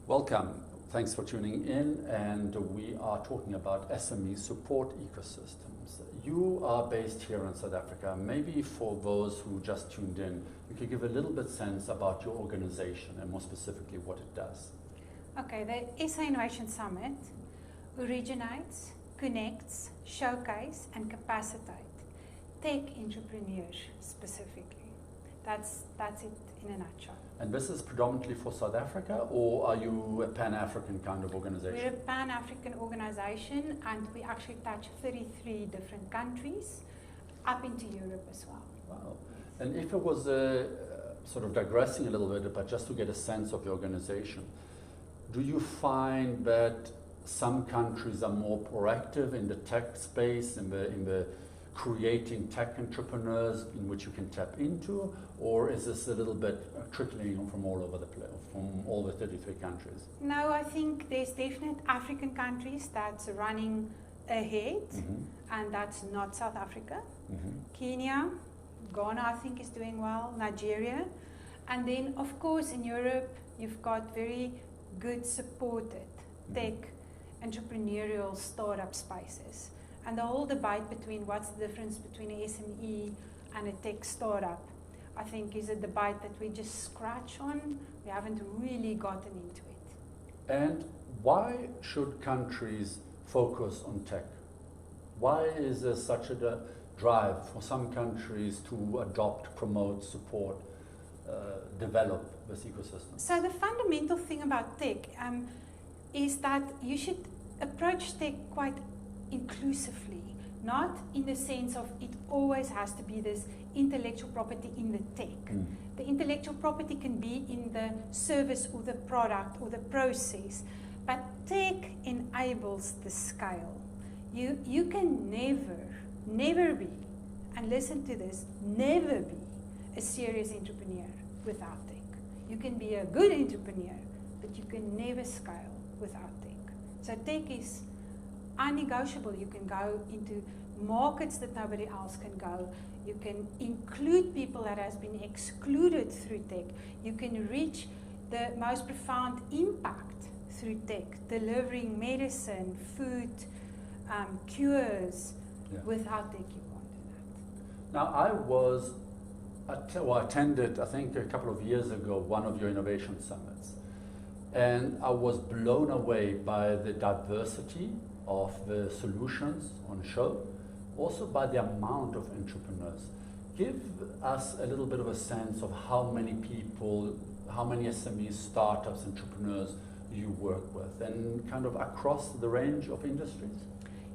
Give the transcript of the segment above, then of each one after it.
Welcome. Thanks for tuning in, and we are talking about SME support ecosystems. You are based here in South Africa. Maybe for those who just tuned in, you could give a little bit sense about your organization and more specifically what it does. Okay, the SA Innovation Summit originates, connects, showcase and capacitate tech entrepreneurs specifically. That's it in a nutshell. And this is predominantly for South Africa, or are you a Pan-African kind of organization? We're a Pan-African organization, and we actually touch 33 different countries, up into Europe as well. Wow. And if it was sort of digressing a little bit, but just to get a sense of your organization, do you find that some countries are more proactive in the tech space, in the creating tech entrepreneurs in which you can tap into, or is this a little bit trickling from all over the place, from all the 33 countries? No, I think there's definite African countries that's running ahead, and that's not South Africa. Kenya, Ghana I think is doing well, Nigeria, and then of course in Europe you've got very good supported tech entrepreneurial startup spaces. And the whole debate between what's the difference between an SME and a tech startup, I think is a debate that we just scratch on. We haven't really gotten into it. And why should countries focus on tech? Why is there such a drive for some countries to adopt, promote, support, develop this ecosystem? So the fundamental thing about tech is that you should approach tech quite inclusively, not in the sense of it always has to be this intellectual property in the tech. The intellectual property can be in the service or the product or the process, but tech enables the scale. You can never be, and listen to this, never be a serious entrepreneur without tech. You can be a good entrepreneur, but you can never scale without tech. So tech is unnegotiable. You can go into markets that nobody else can go. You can include people that has been excluded through tech. You can reach the most profound impact through tech, delivering medicine, food, cures. Yeah. Without tech, you can't do that. Now, I attended, I think a couple of years ago, one of your innovation summits, and I was blown away by the diversity of the solutions on show, also by the amount of entrepreneurs. Give us a little bit of a sense of how many people, how many SMEs, startups, entrepreneurs you work with, and kind of across the range of industries.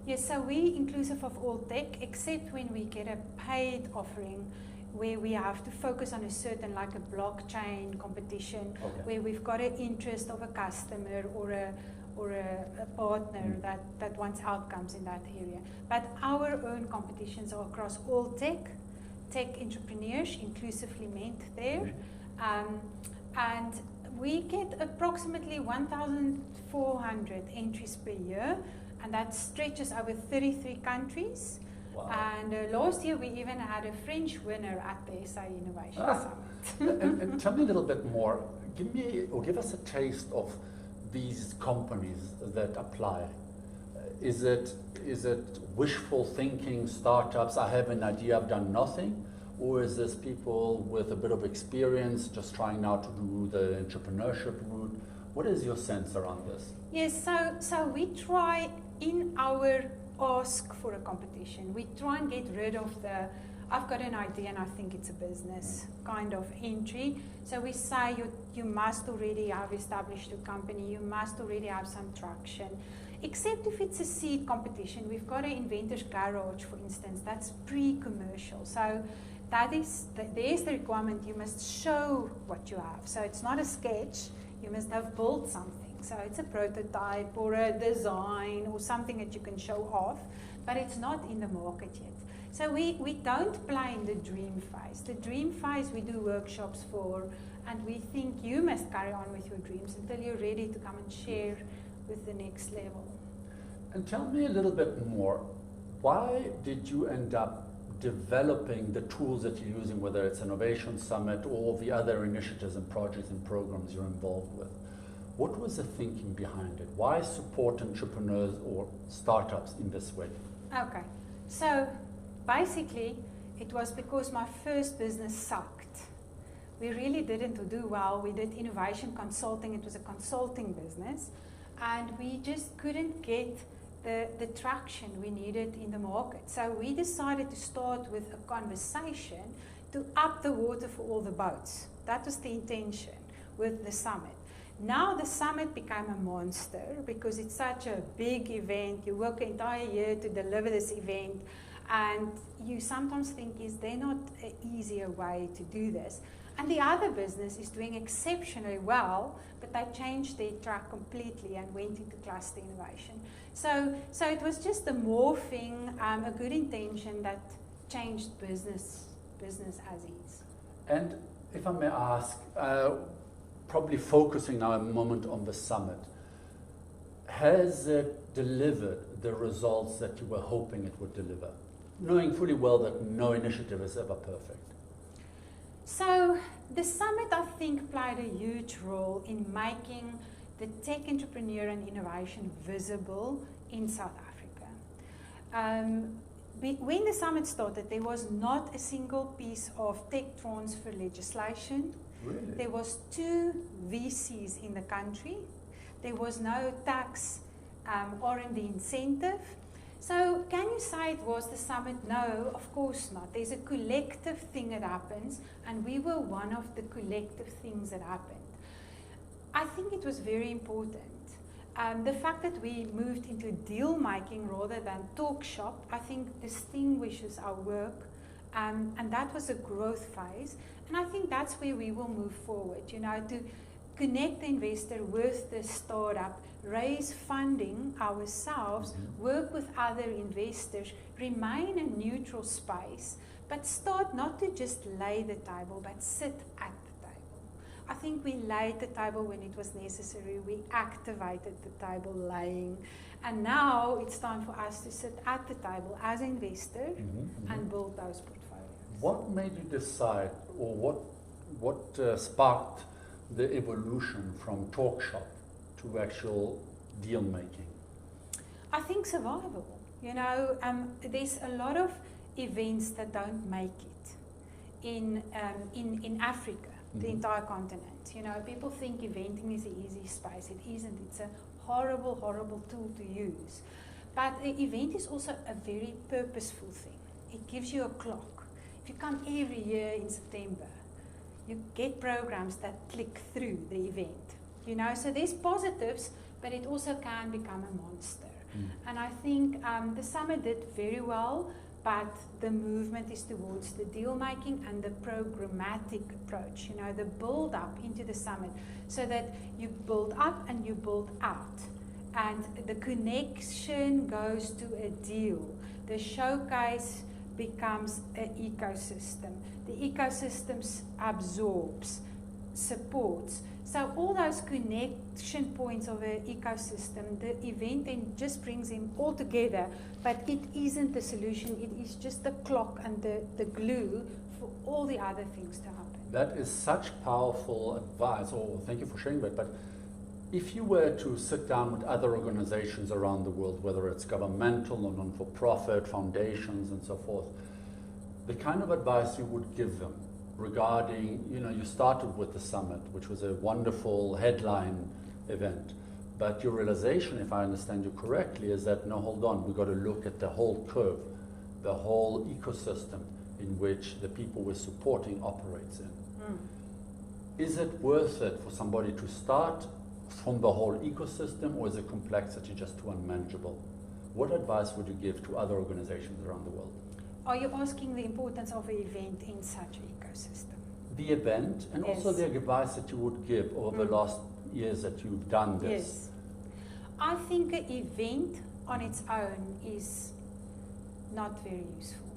Yes, so we inclusive of all tech, except when we get a paid offering where we have to focus on a certain, like a blockchain competition, where we've got an interest of a customer or a partner that wants outcomes in that area. But our own competitions are across all tech entrepreneurs, inclusively meant there. And we get approximately 1,400 entries per year, and that stretches over 33 countries. Wow. And last year we even had a French winner at the SA Innovation Summit. and tell me a little bit more. Give us a taste of these companies that apply. Is it wishful thinking startups? I have an idea, I've done nothing, or is this people with a bit of experience just trying now to do the entrepreneurship route? What is your sense around this? Yes, so we try in our ask for a competition. We try and get rid of the I've got an idea and I think it's a business kind of entry. So we say you must already have established a company, you must already have some traction. Except if it's a seed competition. We've got an inventor's garage, for instance, that's pre-commercial. So there's the requirement, you must show what you have. So it's not a sketch, you must have built something. So it's a prototype or a design or something that you can show off, but it's not in the market yet. So we don't play in the dream phase. The dream phase we do workshops for, and we think you must carry on with your dreams until you're ready to come and share with the next level. And tell me a little bit more, why did you end up developing the tools that you're using, whether it's Innovation Summit or the other initiatives and projects and programs you're involved with? What was the thinking behind it? Why support entrepreneurs or startups in this way? Okay, so basically it was because my first business sucked. We really didn't do well. We did innovation consulting. It was a consulting business, and we just couldn't get the traction we needed in the market. So we decided to start with a conversation to up the water for all the boats. That was the intention with the summit. Now the summit became a monster because it's such a big event. You work an entire year to deliver this event, and you sometimes think, is there not an easier way to do this? And the other business is doing exceptionally well, but they changed their track completely and went into cluster innovation. So it was just a morphing, a good intention that changed business as is. And if I may ask, probably focusing now a moment on the summit, has it delivered the results that you were hoping it would deliver? Knowing fully well that no initiative is ever perfect. So the summit, I think, played a huge role in making the tech entrepreneur and innovation visible in South Africa. When the summit started, there was not a single piece of tech transfer legislation. Really? There was 2 VCs in the country. There was no tax R&D incentive. So can you say it was the summit? No, of course not. There's a collective thing that happens, and we were one of the collective things that happened. I think it was very important. The fact that we moved into deal making rather than talk shop, I think distinguishes our work, and that was a growth phase. And I think that's where we will move forward, you know, to connect the investor with the startup, raise funding ourselves, work with other investors, remain a neutral space, but start not to just lay the table, but sit at the table. I think we laid the table when it was necessary. We activated the table laying. And now it's time for us to sit at the table as investors and build those portfolios. What made you decide, or what sparked the evolution from talk shop to actual deal making? I think survival. You know, there's a lot of events that don't make it in Africa, the entire continent. You know, people think eventing is an easy space. It isn't. It's a horrible, horrible tool to use. But the event is also a very purposeful thing. It gives you a clock. If you come every year in September, you get programs that click through the event. You know, so there's positives, but it also can become a monster. And I think the summit did very well, but the movement is towards the deal making and the programmatic approach, you know, the build up into the summit, so that you build up and you build out. And the connection goes to a deal. The showcase becomes an ecosystem. The ecosystem absorbs, supports. So all those connection points of an ecosystem, the event then just brings them all together, but it isn't the solution. It is just the clock and the glue for all the other things to happen. That is such powerful advice. Oh, thank you for sharing that. But if you were to sit down with other organizations around the world, whether it's governmental or non-for-profit, foundations and so forth, the kind of advice you would give them regarding, you know, you started with the summit, which was a wonderful headline event, but your realization, if I understand you correctly, is that, no, hold on, we've got to look at the whole curve, the whole ecosystem in which the people we're supporting operates in. Is it worth it for somebody to start from the whole ecosystem, or is the complexity just too unmanageable? What advice would you give to other organizations around the world? Are you asking the importance of an event in such an ecosystem? The event, and Yes. also the advice that you would give over the last years that you've done this. Yes. I think an event on its own is not very useful.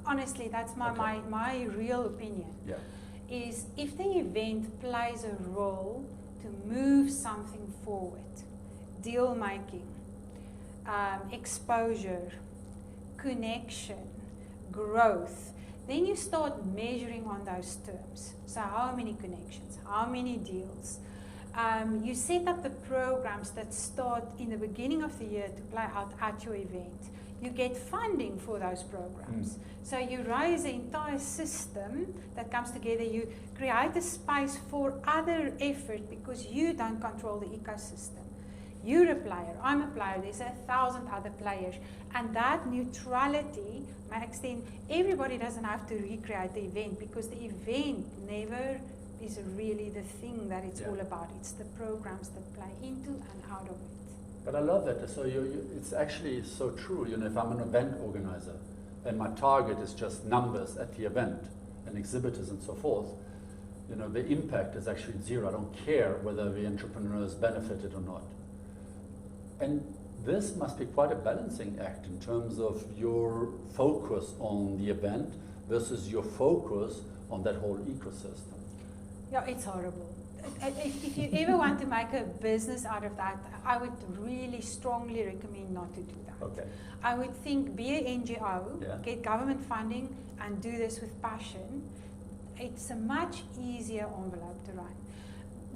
Honestly, that's my real opinion. Yeah. Is if the event plays a role to move something forward, deal making, exposure, connection, growth, then you start measuring on those terms. So how many connections, how many deals, You set up the programs that start in the beginning of the year to play out at your event. You get funding for those programs. So you raise the entire system that comes together. You create a space for other effort because you don't control the ecosystem. You're a player, I'm a player, there's 1,000 other players. And that neutrality makes then everybody doesn't have to recreate the event because the event never is really the thing that it's all about. It's the programs that play into and out of it. But I love that. So it's actually so true. You know, if I'm an event organizer and my target is just numbers at the event and exhibitors and so forth, you know, the impact is actually zero. I don't care whether the entrepreneurs benefited or not. And this must be quite a balancing act in terms of your focus on the event versus your focus on that whole ecosystem. Yeah, it's horrible. If you ever want to make a business out of that, I would really strongly recommend not to do that. Okay. I would think be an NGO, get government funding, and do this with passion. It's a much easier envelope to run.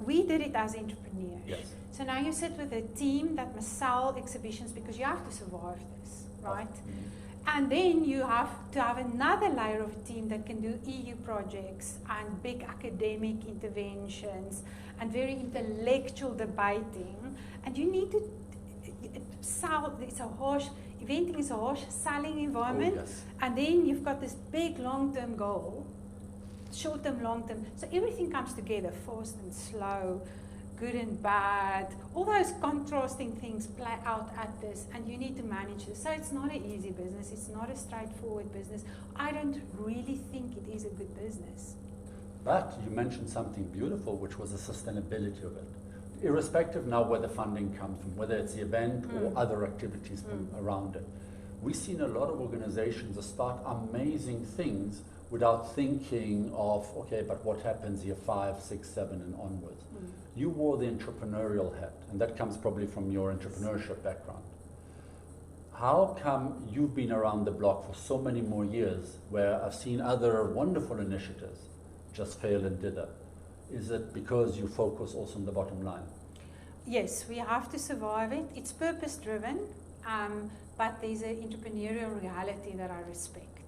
We did it as entrepreneurs. Yes. So now you sit with a team that must sell exhibitions because you have to survive this, right? And then you have to have another layer of a team that can do EU projects and big academic interventions and very intellectual debating. And you need to sell, eventing is a harsh selling environment. Oh, yes. And then you've got this big long-term goal, short-term, long-term. So everything comes together, fast and slow, good and bad. All those contrasting things play out at this, and you need to manage this. So it's not an easy business. It's not a straightforward business. I don't really think it is a good business. But you mentioned something beautiful, which was the sustainability of it. Irrespective now where the funding comes from, whether it's the event or other activities around it. We've seen a lot of organizations that start amazing things without thinking of, okay, but what happens year 5, 6, 7 and onwards. You wore the entrepreneurial hat, and that comes probably from your entrepreneurship background. How come you've been around the block for so many more years where I've seen other wonderful initiatives just fail and dither? Is it because you focus also on the bottom line? Yes, we have to survive it. It's purpose driven, but there's an entrepreneurial reality that I respect,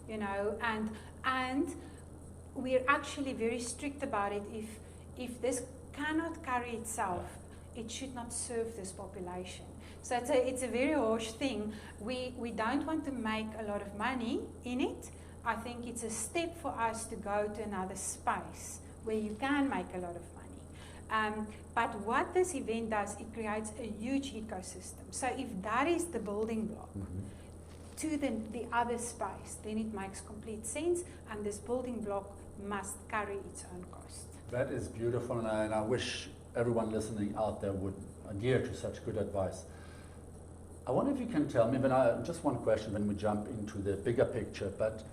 you know, and we're actually very strict about it. If this cannot carry itself, it should not serve this population. So it's a very harsh thing. We don't want to make a lot of money in it. I think it's a step for us to go to another space where you can make a lot of money. But what this event does, it creates a huge ecosystem. So if that is the building block to the other space, then it makes complete sense, and this building block must carry its own cost. That is beautiful, and I wish everyone listening out there would adhere to such good advice. I wonder if you can tell me, just one question when we jump into the bigger picture, but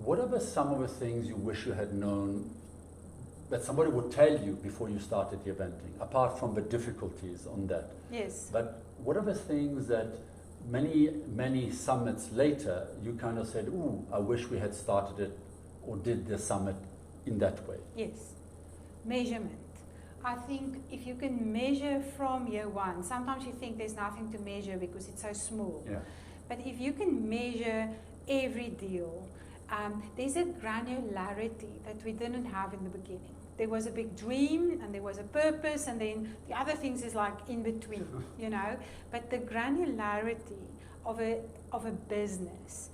what are some of the things you wish you had known that somebody would tell you before you started the eventing, apart from the difficulties on that? Yes. But what are the things that many summits later you kind of said, ooh, I wish we had started it or did the summit in that way? Yes. Measurement. I think if you can measure from year one, sometimes you think there's nothing to measure because it's so small. Yeah. But if you can measure every deal, there's a granularity that we didn't have in the beginning. There was a big dream and there was a purpose, and then the other things is like in between, you know. But the granularity of a business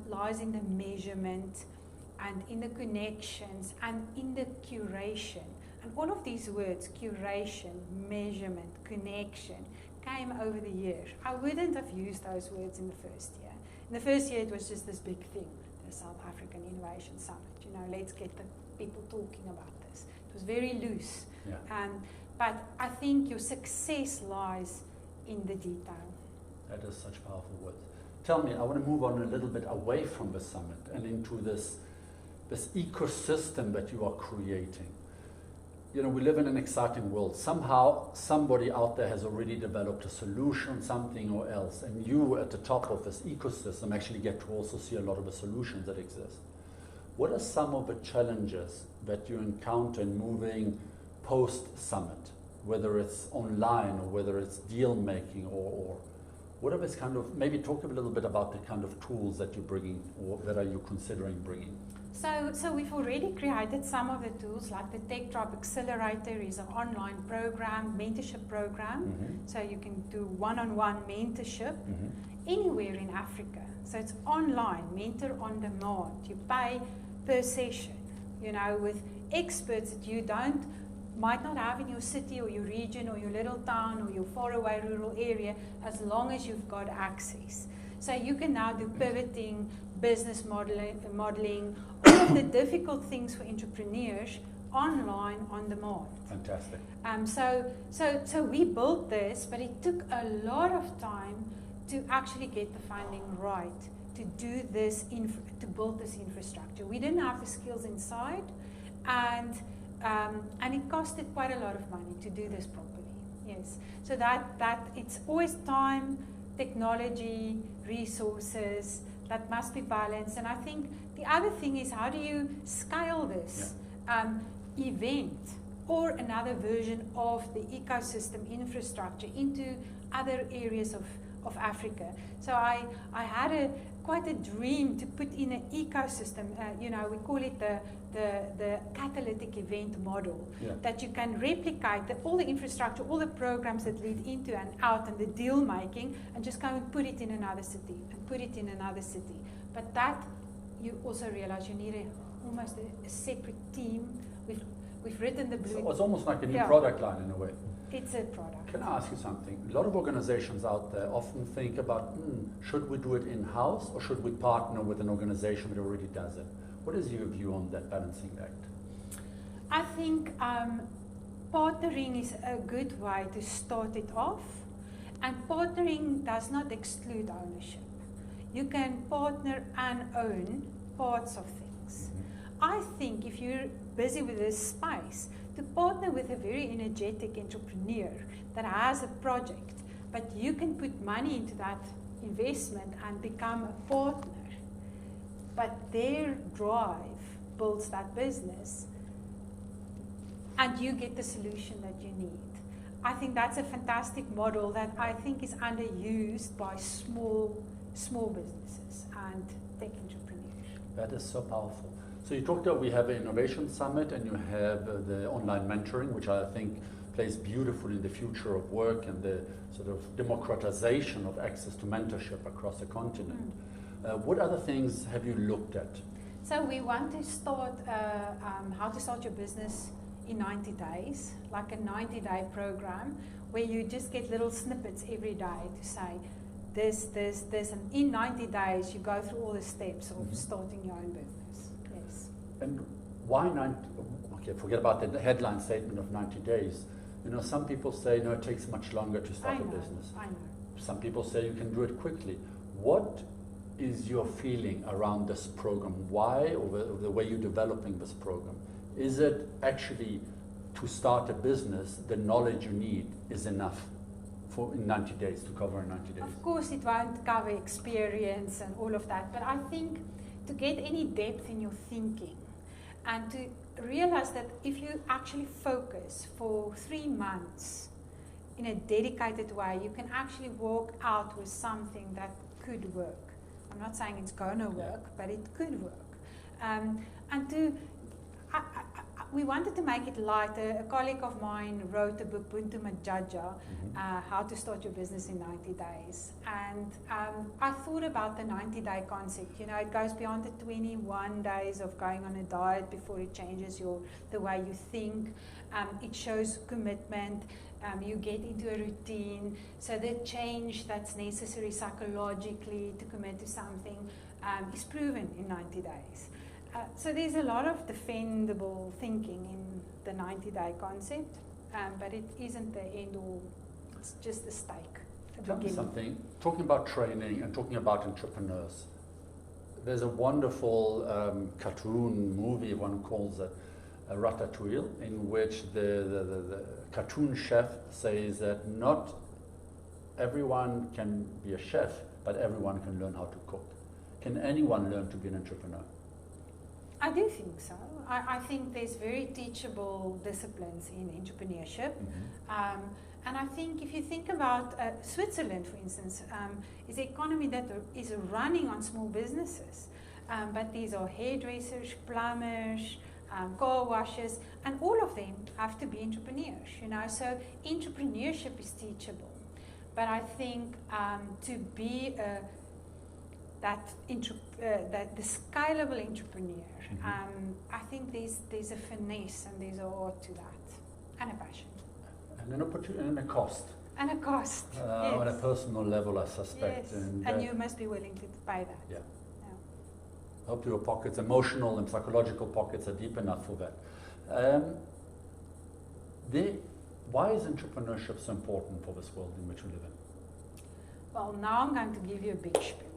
lies in the measurement and in the connections and in the curation. And all of these words, curation, measurement, connection, came over the years. I wouldn't have used those words in the first year. In the first year, it was just this big thing, the South African Innovation Summit. You know, let's get the people talking about this. It was very loose. Yeah. But I think your success lies in the detail. That is such powerful words. Tell me, I want to move on a little bit away from the summit and into this ecosystem that you are creating. You know, we live in an exciting world. Somehow, somebody out there has already developed a solution, something or else, and you at the top of this ecosystem actually get to also see a lot of the solutions that exist. What are some of the challenges that you encounter in moving post-summit? whether it's online or whether it's deal making or whatever is kind of, maybe talk a little bit about the kind of tools that you're bringing or that are you considering bringing? So we've already created some of the tools, like the Tech Tribe Accelerator is an online program, mentorship program. So you can do one-on-one mentorship anywhere in Africa. So it's online, mentor on demand. You pay per session, you know, with experts that you might not have in your city or your region or your little town or your faraway rural area, as long as you've got access. So you can now do pivoting, business modeling, all of the difficult things for entrepreneurs online on demand. Fantastic. So we built this, but it took a lot of time to actually get the funding right to do this, to build this infrastructure. We didn't have the skills inside, and it costed quite a lot of money to do this properly. Yes. So that it's always time, technology, resources that must be balanced. And I think the other thing is, how do you scale this event or another version of the ecosystem infrastructure into other areas of Africa? So I had quite a dream to put in an ecosystem. You know, we call it the catalytic event model, that you can replicate all the infrastructure, all the programs that lead into and out, and the deal making, and just go and put it in another city and put it in another city. But that, you also realize you need almost a separate team. We've written the blue. So it's almost like a new product line in a way. It's a product. Can I ask you something? A lot of organizations out there often think about, should we do it in-house or should we partner with an organization that already does it? What is your view on that balancing act? I think partnering is a good way to start it off, and partnering does not exclude ownership. You can partner and own parts of things. I think if you're busy with this space, to partner with a very energetic entrepreneur that has a project, but you can put money into that investment and become a partner, but their drive builds that business and you get the solution that you need. I think that's a fantastic model that I think is underused by small businesses and tech entrepreneurs. That is so powerful. So you talked about, we have an innovation summit and you have the online mentoring, which I think plays beautifully in the future of work and the sort of democratization of access to mentorship across the continent. What other things have you looked at? So we want to start how to start your business in 90 days, like a 90-day program where you just get little snippets every day to say this, and in 90 days you go through all the steps of starting your own business. Yes. And why 90? Okay, forget about the headline statement of 90 days. You know, some people say, no, it takes much longer to start a business. I know. Some people say you can do it quickly. What is your feeling around this program? Why, or the way you're developing this program? Is it actually, to start a business, the knowledge you need is enough in 90 days, to cover in 90 days? Of course it won't cover experience and all of that, but I think to get any depth in your thinking and to realize that if you actually focus for 3 months in a dedicated way, you can actually walk out with something that could work. I'm not saying it's going to work, but it could work. We wanted to make it lighter. A colleague of mine wrote a book, Buntu Majaja, How to Start Your Business in 90 Days. And I thought about the 90-day concept. You know, it goes beyond the 21 days of going on a diet before it changes the way you think. It shows commitment. You get into a routine. So the change that's necessary psychologically to commit to something is proven in 90 days. So there's a lot of defendable thinking in the 90-day concept, but it isn't the end all. It's just the stake. Tell me something, talking about training and talking about entrepreneurs, there's a wonderful cartoon movie, one calls it Ratatouille, in which the cartoon chef says that not everyone can be a chef, but everyone can learn how to cook. Can anyone learn to be an entrepreneur? I do think so. I think there's very teachable disciplines in entrepreneurship. And I think if you think about Switzerland, for instance, is an economy that is running on small businesses. But these are hairdressers, plumbers, car washers, and all of them have to be entrepreneurs, you know. So entrepreneurship is teachable. But I think to be the scalable entrepreneur, I think there's a finesse and there's a art to that, and a passion. And an opportunity and a cost. And a cost, yes. On a personal level, I suspect. Yes. And you must be willing to pay that. Yeah. I hope your pockets, emotional and psychological pockets, are deep enough for that. Why is entrepreneurship so important for this world in which we live in? Well, now I'm going to give you a big spiel.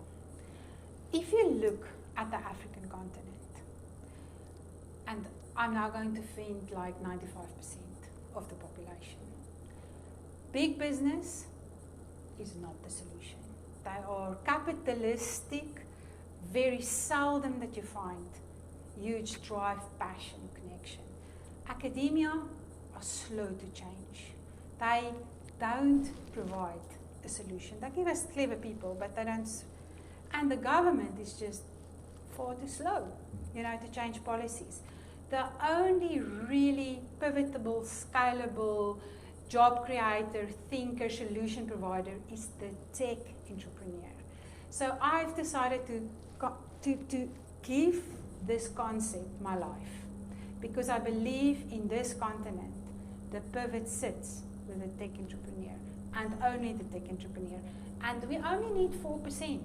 If you look at the African continent, and I'm now going to think like 95% of the population, big business is not the solution. They are capitalistic. Very seldom that you find huge drive, passion, connection. Academia are slow to change. They don't provide a solution. They give us clever people, but they don't. And the government is just far too slow, you know, to change policies. The only really pivotal, scalable, job creator, thinker, solution provider is the tech entrepreneur. So I've decided to give this concept my life, because I believe in this continent the pivot sits with the tech entrepreneur, and only the tech entrepreneur. And we only need 4%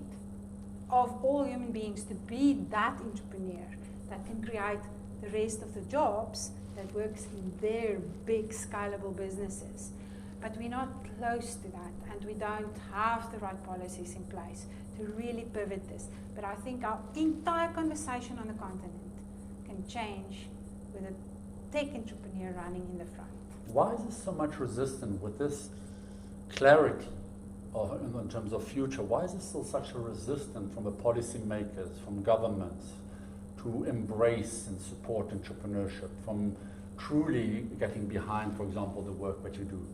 of all human beings to be that entrepreneur that can create the rest of the jobs that works in their big scalable businesses. But we're not close to that, and we don't have the right policies in place to really pivot this. But I think our entire conversation on the continent can change with a tech entrepreneur running in the front. Why is there so much resistance with this clarity in terms of future? Why is there still such a resistance from the policymakers, from governments, to embrace and support entrepreneurship, from truly getting behind, for example, the work that you do?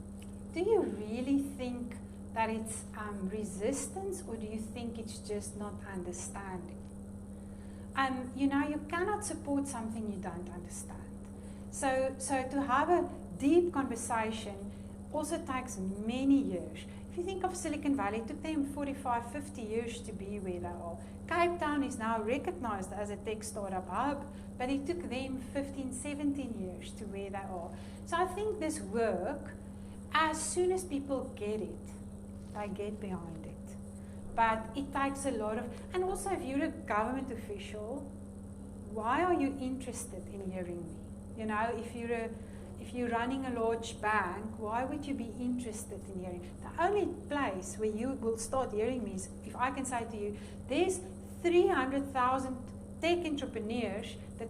Do you really think that it's resistance, or do you think it's just not understanding? You know, you cannot support something you don't understand. So to have a deep conversation also takes many years. If you think of Silicon Valley, it took them 45, 50 years to be where they are. Cape Town is now recognized as a tech startup hub, but it took them 15, 17 years to where they are. So I think this work, as soon as people get it, they get behind it. But it takes a lot of, and also if you're a government official, why are you interested in hearing me? You know, if you're running a large bank, why would you be interested in hearing? The only place where you will start hearing me is if I can say to you, there's 300,000 tech entrepreneurs that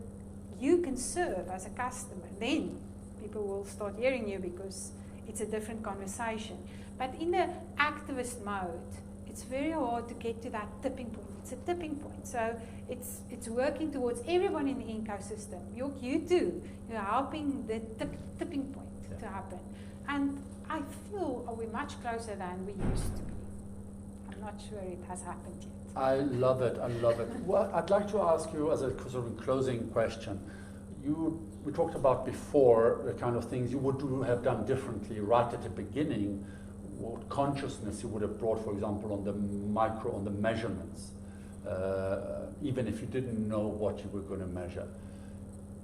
you can serve as a customer. Then people will start hearing you, because it's a different conversation. But in the activist mode, it's very hard to get to that tipping point. It's a tipping point. So it's working towards everyone in the ecosystem. You too. You're helping the tipping point to happen. And I feel we're much closer than we used to be. I'm not sure it has happened yet. I love it. I love it. Well, I'd like to ask you, as a sort of closing question, we talked about before the kind of things you would have done differently right at the beginning, what consciousness you would have brought, for example, on the measurements, even if you didn't know what you were going to measure.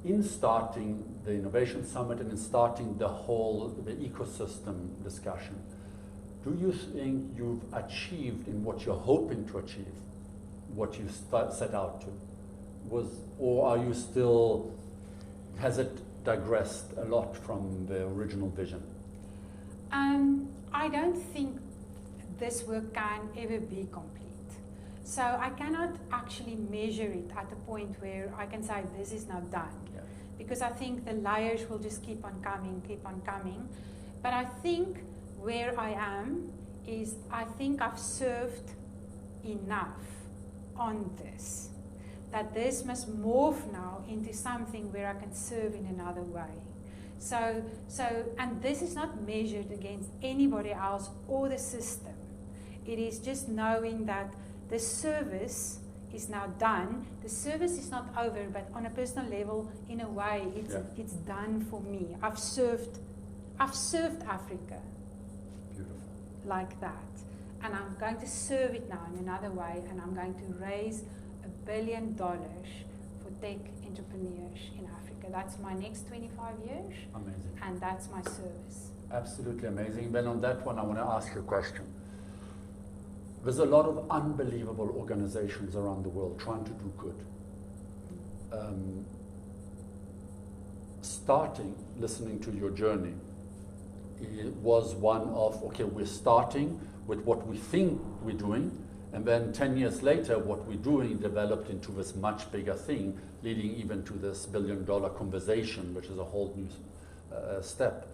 In starting the Innovation Summit and in starting the ecosystem discussion, do you think you've achieved in what you're hoping to achieve, what you set out to? Or are you still, has it digressed a lot from the original vision? I don't think this work can ever be complete. So I cannot actually measure it at a point where I can say this is now done. Yeah. Because I think the layers will just keep on coming. But I think where I am is I think I've served enough on this that this must morph now into something where I can serve in another way. So, and this is not measured against anybody else or the system. It is just knowing that the service is now done. The service is not over, but on a personal level, in a way, it's done for me. I've served Africa. Beautiful. Like that. And I'm going to serve it now in another way, and I'm going to raise $1 billion for tech entrepreneurs in Africa. That's my next 25 years. Amazing. And that's my service. Absolutely amazing. Ben, on that one, I want to ask you a question. There's a lot of unbelievable organizations around the world trying to do good. Starting, listening to your journey, it was one of, okay, we're starting with what we think we're doing, and then 10 years later, what we're doing developed into this much bigger thing, leading even to this $1 billion conversation, which is a whole new step.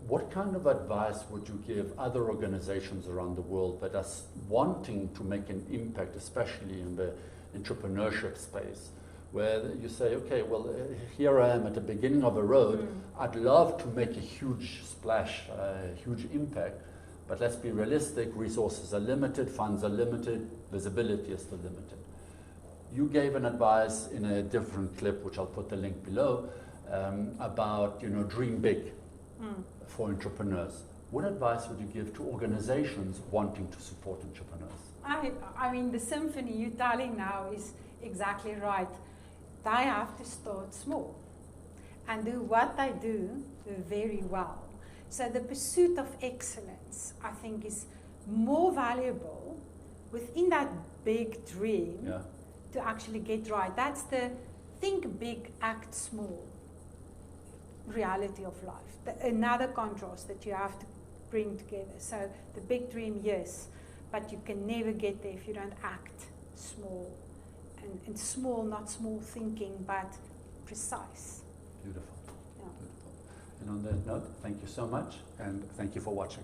What kind of advice would you give other organizations around the world that are wanting to make an impact, especially in the entrepreneurship space, where you say, okay, well, here I am at the beginning of a road. I'd love to make a huge splash, a huge impact, but let's be realistic, resources are limited, funds are limited, visibility is still limited. You gave an advice in a different clip, which I'll put the link below, about, dream big for entrepreneurs. What advice would you give to organizations wanting to support entrepreneurs? I mean, the symphony you're telling now is exactly right. They have to start small and do what they do very well. So the pursuit of excellence, I think, is more valuable within that big dream to actually get right. That's the think big, act small reality of life. Another contrast that you have to bring together. So the big dream, yes, but you can never get there if you don't act small. And small, not small thinking, but precise. Beautiful. Yeah. Beautiful. And on that note, thank you so much, and thank you for watching.